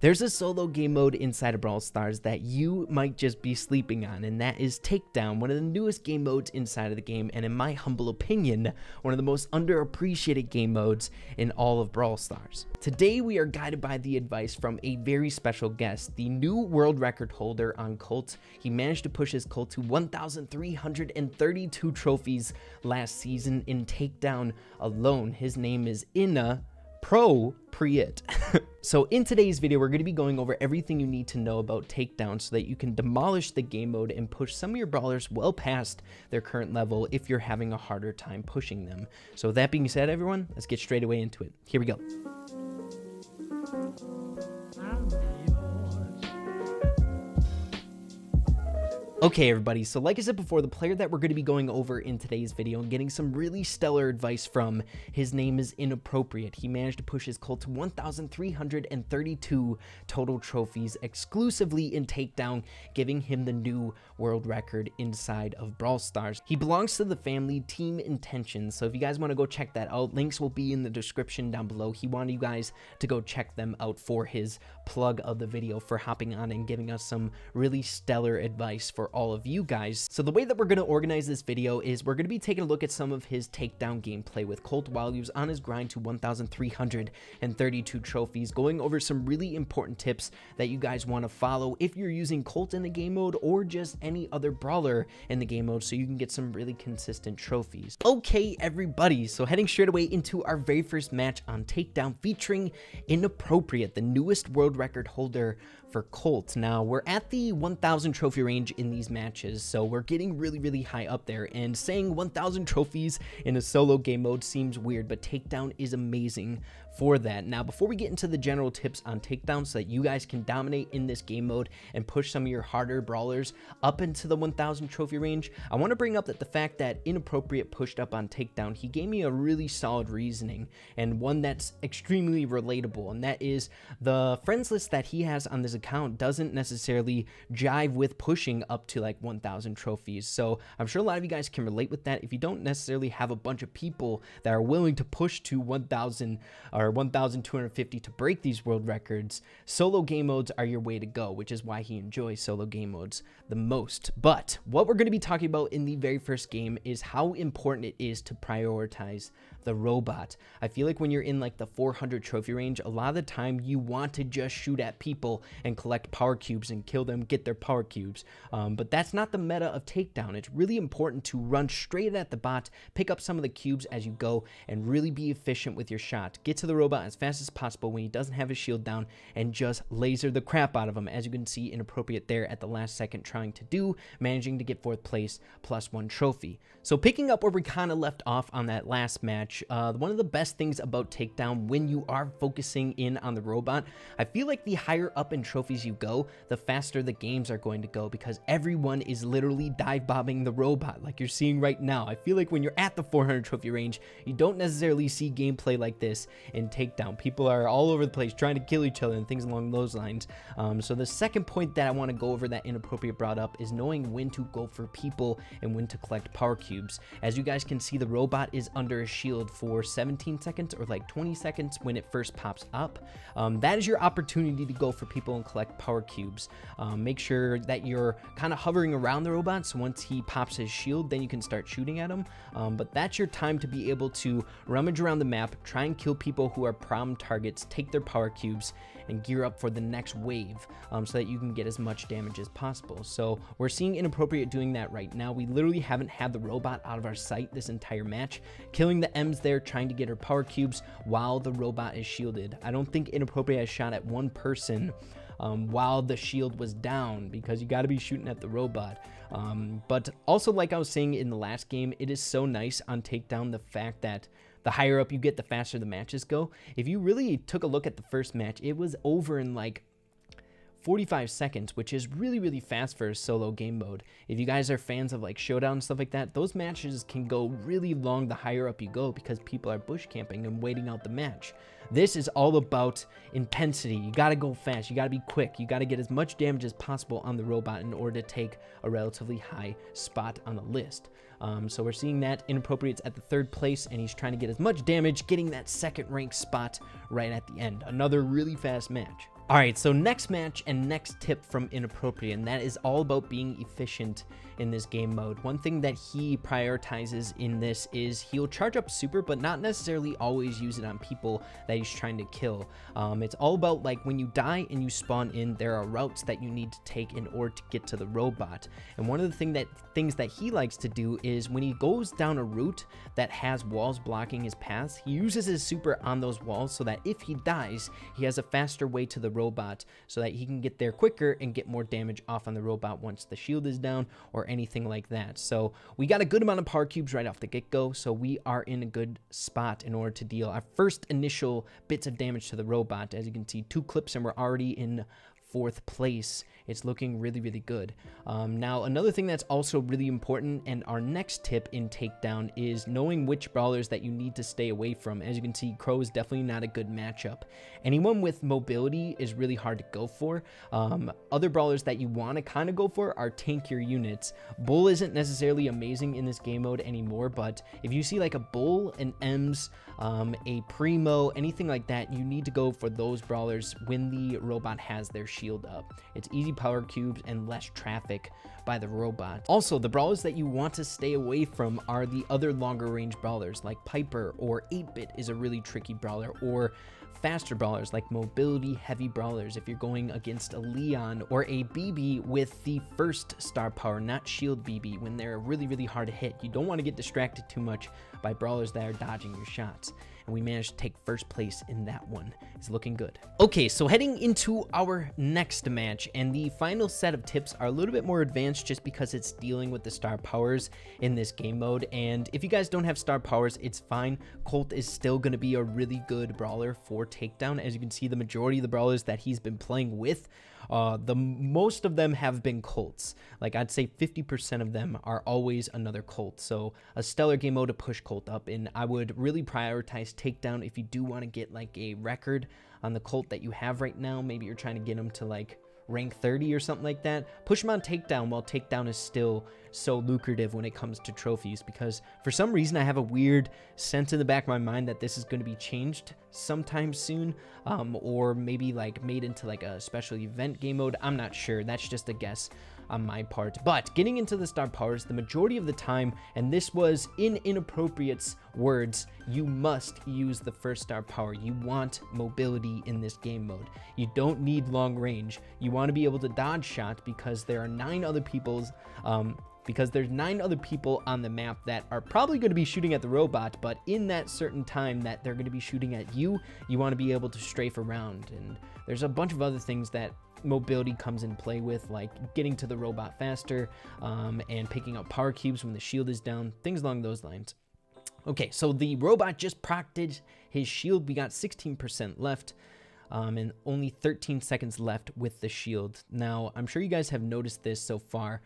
There's a solo game mode inside of Brawl Stars that you might just be sleeping on, and that is Takedown, one of the newest game modes inside of the game, and in my humble opinion, one of the most underappreciated game modes in all of Brawl Stars. Today we are guided by the advice from a very special guest, the new world record holder on Colt. He managed to push his Colt to 1,332 trophies last season in Takedown alone. His name is Inappropriate. So in today's video, we're going to be going over everything you need to know about Takedown so that you can demolish the game mode and push some of your brawlers well past their current level if you're having a harder time pushing them. So with that being said, everyone, let's get straight away into it. Here we go. Okay, everybody, so like I said before, the player that we're going to be going over in today's video and getting some really stellar advice from, his name is Inappropriate. He managed to push his Colt to 1,332 total trophies exclusively in Takedown, giving him the new world record inside of Brawl Stars. He belongs to the family Team Intentions, so if you guys want to go check that out, links will be in the description down below. He wanted you guys to go check them out for his plug of the video for hopping on and giving us some really stellar advice for all of you guys. So the way that we're going to organize this video is we're going to be taking a look at some of his Takedown gameplay with Colt while he was on his grind to 1,332 trophies, going over some really important tips that you guys want to follow if you're using Colt in the game mode or just any other brawler in the game mode so you can get some really consistent trophies. Okay, everybody, so heading straight away into our very first match on Takedown featuring Inappropriate, the newest world record holder for Colt. Now, we're at the 1,000 trophy range in these matches, so we're getting really high up there, and saying 1,000 trophies in a solo game mode seems weird, but Takedown is amazing for that. Now, before we get into the general tips on Takedown so that you guys can dominate in this game mode and push some of your harder brawlers up into the 1,000 trophy range, I want to bring up that the fact that Inappropriate pushed up on Takedown, he gave me a really solid reasoning, and one that's extremely relatable, and that is the friends list that he has on this account doesn't necessarily jive with pushing up to like 1,000 trophies. So I'm sure a lot of you guys can relate with that. If you don't necessarily have a bunch of people that are willing to push to 1,000 or 1,250 to break these world records, solo game modes are your way to go, which is why he enjoys solo game modes the most. But what we're going to be talking about in the very first game is how important it is to prioritize the robot. I feel like when you're in like the 400 trophy range, a lot of the time you want to just shoot at people and collect power cubes and kill them, get their power cubes. But that's not the meta of Takedown. It's really important to run straight at the bot, pick up some of the cubes as you go, and really be efficient with your shot. Get to the robot as fast as possible when he doesn't have his shield down and just laser the crap out of him, as you can see Inappropriate there at the last second trying to do, managing to get 4th place +1 trophy. So picking up where we kind of left off on that last match, one of the best things about Takedown when you are focusing in on the robot, I feel like the higher up in trophies you go, the faster the games are going to go, because everyone is literally dive bombing the robot like you're seeing right now. I feel like when you're at the 400 trophy range, you don't necessarily see gameplay like this in Takedown. People are all over the place trying to kill each other and things along those lines. So the second point that I want to go over that Inappropriate brought up is knowing when to go for people and when to collect power cubes. As you guys can see, the robot is under a shield for 17 seconds or like 20 seconds when it first pops up. That is your opportunity to go for people and collect power cubes. Make sure that you're kind of hovering around the robot, so once he pops his shield, then you can start shooting at him. But that's your time to be able to rummage around the map, try and kill people who are problem targets, take their power cubes, and gear up for the next wave so that you can get as much damage as possible. So we're seeing Inappropriate doing that right now. We literally haven't had the robot out of our sight this entire match, killing the M's there, trying to get her power cubes while the robot is shielded. I don't think Inappropriate has shot at one person while the shield was down, because you got to be shooting at the robot. But also, like I was saying in the last game, it is so nice on Takedown the fact that the higher up you get, the faster the matches go. If you really took a look at the first match, it was over in like 45 seconds, which is really fast for a solo game mode. If you guys are fans of like Showdown and stuff like that, those matches can go really long the higher up you go, because people are bush camping and waiting out the match. This is all about intensity. You got to go fast. You got to be quick. You got to get as much damage as possible on the robot in order to take a relatively high spot on the list. So we're seeing that Inappropriate's at the 3rd place, and he's trying to get as much damage, getting that 2nd ranked spot right at the end. Another really fast match. All right, so next match and next tip from Inappropriate, and that is all about being efficient in this game mode. One thing that he prioritizes in this is he'll charge up super, but not necessarily always use it on people that he's trying to kill. It's all about, like, when you die and you spawn in, there are routes that you need to take in order to get to the robot. And one of the things that he likes to do is when he goes down a route that has walls blocking his paths, he uses his super on those walls so that if he dies, he has a faster way to the robot so that he can get there quicker and get more damage off on the robot once the shield is down or anything like that. So we got a good amount of power cubes right off the get-go, so we are in a good spot in order to deal our first initial bits of damage to the robot. As you can see, 2 clips and we're already in 4th place. It's looking really, really good. Now, another thing that's also really important, and our next tip in Takedown, is knowing which brawlers that you need to stay away from. As you can see, Crow is definitely not a good matchup. Anyone with mobility is really hard to go for. Other brawlers that you want to kind of go for are tankier units. Bull isn't necessarily amazing in this game mode anymore, but if you see like a Bull, an Ems, a Primo, anything like that, you need to go for those brawlers when the robot has their shield up. It's easy power cubes and less traffic by the robot. Also, the brawlers that you want to stay away from are the other longer range brawlers like Piper, or 8-bit is a really tricky brawler, or faster brawlers like mobility heavy brawlers if you're going against a Leon or a BB with the first star power, not shield BB, when they're really, really hard to hit. You don't want to get distracted too much by brawlers that are dodging your shots. And we managed to take first place in that one. It's looking good. Okay, so heading into our next match, and the final set of tips are a little bit more advanced just because it's dealing with the star powers in this game mode. And if you guys don't have star powers, it's fine. Colt is still going to be a really good brawler for Takedown. As you can see, the majority of the brawlers that he's been playing with, most of them have been Colts. Like, I'd say 50% of them are always another Colt. So a stellar game mode to push Colt up, and I would really prioritize Takedown if you do want to get like a record on the Colt that you have right now. Maybe you're trying to get him to like rank 30 or something like that. Push him on Takedown while Takedown is still so lucrative when it comes to trophies, because for some reason I have a weird sense in the back of my mind that this is going to be changed sometime soon, or maybe like made into like a special event game mode. I'm not sure. That's just a guess on my part. But getting into the star powers, the majority of the time, and this was in Inappropriate's words, you must use the first star power. You want mobility in this game mode. You don't need long range. You want to be able to dodge shots because there are 9 other people's because there's 9 other people on the map that are probably going to be shooting at the robot, but in that certain time that they're going to be shooting at you, you want to be able to strafe around. And there's a bunch of other things that mobility comes in play with, like getting to the robot faster, and picking up power cubes when the shield is down, things along those lines. Okay, so the robot just procced his shield. We got 16% left. And only 13 seconds left with the shield. Now, I'm sure you guys have noticed this so far,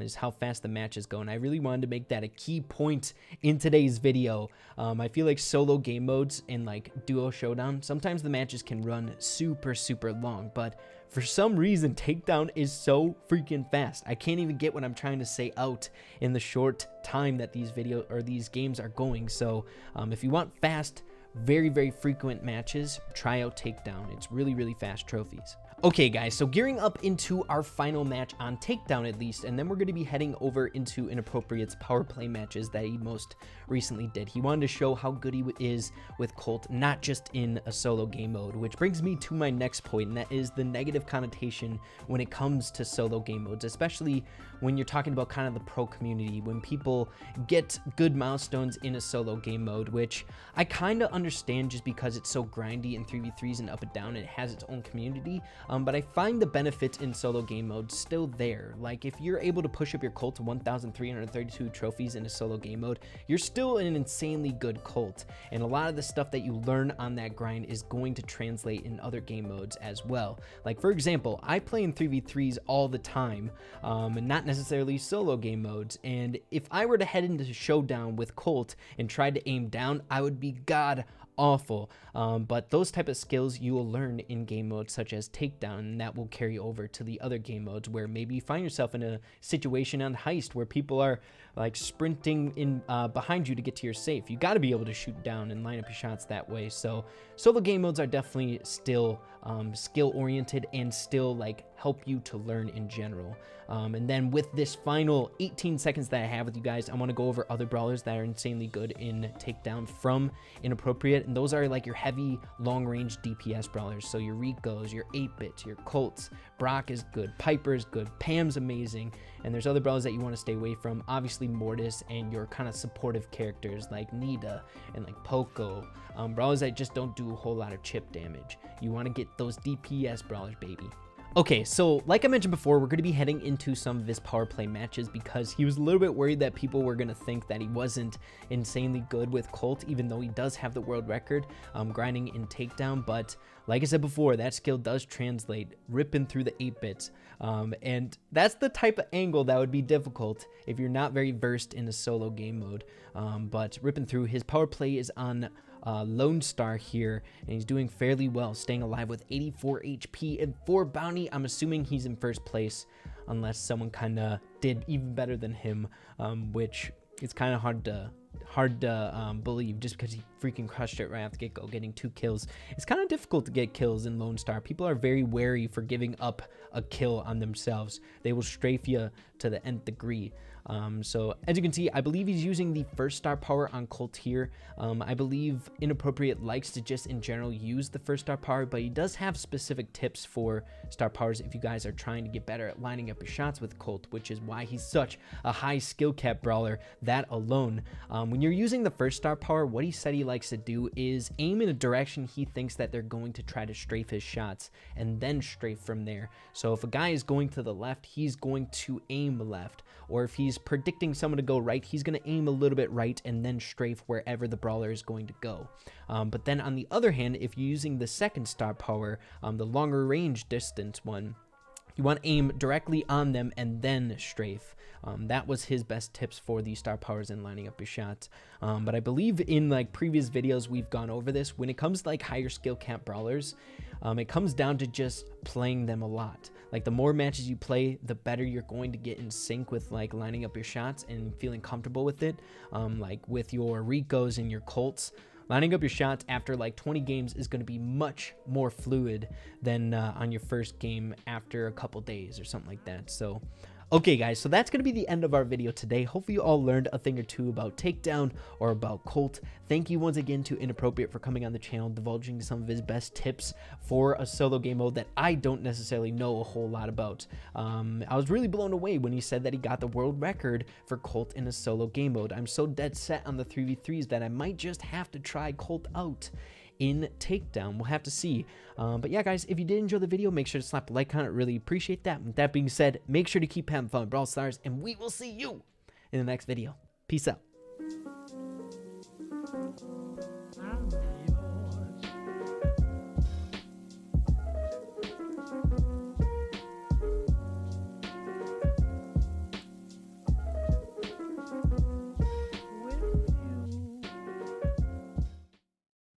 is how fast the match is going. I really wanted to make that a key point in today's video. I feel like solo game modes and like duo showdown, sometimes the matches can run super, super long, but for some reason, Takedown is so freaking fast. I can't even get what I'm trying to say out in the short time that these games are going. So, if you want fast, very, very frequent matches, try out Takedown. It's really, really fast trophies. Okay, guys, so gearing up into our final match on Takedown at least, and then we're going to be heading over into Inappropriate's power play matches that he most recently did. He wanted to show how good he is with Colt, not just in a solo game mode, which brings me to my next point, and that is the negative connotation when it comes to solo game modes, especially when you're talking about kind of the pro community, when people get good milestones in a solo game mode, which I kind of understand just because it's so grindy in 3v3s and up and down, and it has its own community. But I find the benefits in solo game mode still there. Like, if you're able to push up your Colt to 1,332 trophies in a solo game mode, you're still an insanely good Colt. And a lot of the stuff that you learn on that grind is going to translate in other game modes as well. Like, for example, I play in 3v3s all the time, and not necessarily solo game modes. And if I were to head into showdown with Colt and try to aim down, I would be god awful. But those type of skills you will learn in game modes such as Takedown, and that will carry over to the other game modes where maybe you find yourself in a situation on Heist where people are like sprinting in behind you to get to your safe. You got to be able to shoot down and line up your shots that way. So solo game modes are definitely still skill oriented and still like help you to learn in general. And then with this final 18 seconds that I have with you guys, I want to go over other brawlers that are insanely good in Takedown from Inappropriate, and those are like your heavy long range DPS brawlers. So your Ricos, your 8-bits, your Colts. Brock is good, Piper is good, Pam's amazing, and there's other brawlers that you want to stay away from. Obviously Mortis and your kind of supportive characters like Nita and like Poco, brawlers that just don't do a whole lot of chip damage. You want to get those DPS brawlers, baby. Okay, so like I mentioned before, we're going to be heading into some of his power play matches because he was a little bit worried that people were going to think that he wasn't insanely good with Colt, even though he does have the world record grinding in Takedown. But like I said before, that skill does translate, ripping through the 8-bits. And that's the type of angle that would be difficult if you're not very versed in a solo game mode. But ripping through, his power play is on Lone Star here, and he's doing fairly well, staying alive with 84 HP and 4 bounty. I'm assuming he's in first place unless someone kind of did even better than him, which is kind of hard to believe just because he freaking crushed it right off the get-go, getting 2 kills. It's kind of difficult to get kills in Lone Star. People are very wary for giving up a kill on themselves. They will strafe you to the nth degree. So as you can see, I believe he's using the first star power on Colt here. I believe Inappropriate likes to just in general use the first star power, but he does have specific tips for star powers if you guys are trying to get better at lining up your shots with Colt, which is why he's such a high skill cap brawler, that alone. When you're using the first star power, what he said he likes to do is aim in a direction he thinks that they're going to try to strafe his shots and then strafe from there. So if a guy is going to the left, he's going to aim left, or if he's predicting someone to go right, he's going to aim a little bit right and then strafe wherever the brawler is going to go. But then on the other hand, if you're using the second star power, the longer range distance one, you want to aim directly on them and then strafe. That was his best tips for the star powers and lining up your shots. But I believe in like previous videos we've gone over this. When it comes to like higher skill cap brawlers, it comes down to just playing them a lot. Like the more matches you play, the better you're going to get in sync with like lining up your shots and feeling comfortable with it. Like with your Ricos and your Colts, lining up your shots after like 20 games is going to be much more fluid than on your first game after a couple days or something like that. So okay guys, so that's going to be the end of our video today. Hopefully you all learned a thing or two about Takedown or about Colt. Thank you once again to Inappropriate for coming on the channel, divulging some of his best tips for a solo game mode that I don't necessarily know a whole lot about. I was really blown away when he said that he got the world record for Colt in a solo game mode. I'm so dead set on the 3v3s that I might just have to try Colt out in Takedown. We'll have to see. But yeah, guys, if you did enjoy the video, make sure to slap a like on it. Really appreciate that. With that being said, make sure to keep having fun with Brawl Stars, and we will see you in the next video. Peace out.